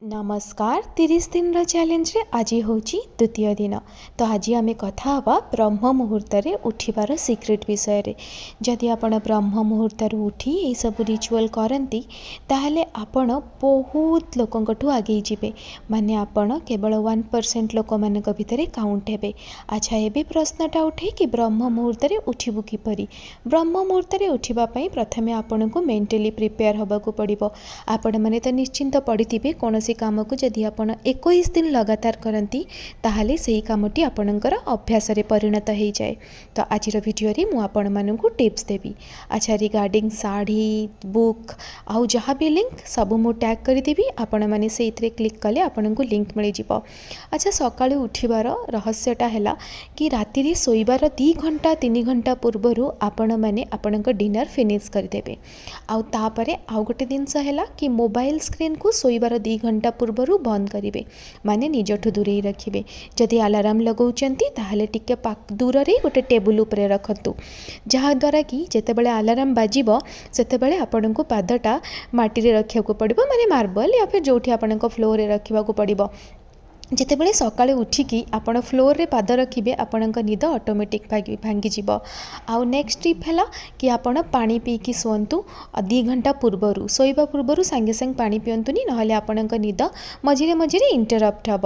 नमस्कार 30 दिन चैलेंज रे आज हूँ द्वितीय दिन। तो आज आम कथा हवा ब्रह्म मुहूर्त उठिबार सिक्रेट विषय रे। जदि आपण ब्रह्म मुहूर्त उठी ये सब रिचुअल करती ताहले आपण बहुत लोकंठू आगे जीवे माने आपण केवल 1% लोक मान भितर काउंट हेबे। अच्छा ये प्रश्नटा उठे कि ब्रह्म मुहूर्त उठिबु किपरि। ब्रह्म मुहूर्त उठिबा पई प्रथमे आपण को मेंटली प्रिपेयर होबाकू पड़िबो। आपण माने तो निश्चिंत पड़िथिबे कोनोसी काम को जदि आपण 21 दिन लगातार करती ताहले सही कामटी आपणकर अभ्यास रे परिणत हो जाए। तो आज वीडियो रे मु आपण मानकू टिप्स देवी। अच्छा रिगार्डिंग साड़ी बुक आउ जहाँ भी लिंक सब मु टैग करदेवी आपण मैंने से क्लिक कले आपन को लिंक मिल जाव। अच्छा सकाळु उठिबार रहस्यटा है कि राति शोइबार 2 घंटा 3 घंटा पूर्वर आपण मैंने आपणक डिनर फिनिश करदेवे। आउ तापरे आउ गोटे जिनस है कि मोबाइल स्क्रीन को शोइबार 2 घंटा पूर्वर बंद करेंगे माने निजठू दूरे रखिए। जदि अलार्म लगाउछंती ताहले टिके दूर रे गोटे टेबुल उपरे रखतु जहाँद्वारा कि जितेबाला अलार्म बाजिबो सेतेबाला आपनको पादटा माटी रे रखिया पड़िबो माने मार्बल या फिर जोठी आपनको फ्लोर रे रखिबा पड़िबो। जितेबाला सकाळे उठिकी आपण फ्लोर रे पाद रखिबे आपणक निद ऑटोमेटिक भांगी जीव। आउ नेक्स्ट टिप है कि आपण पानी पीकी शुंतु 2 घंटा पूर्वर शोइबा पूर्वर सांगे सांगे पानी पियंतुनी नहले आपणक निद मझिरे मझिरे इंटरप्ट हम।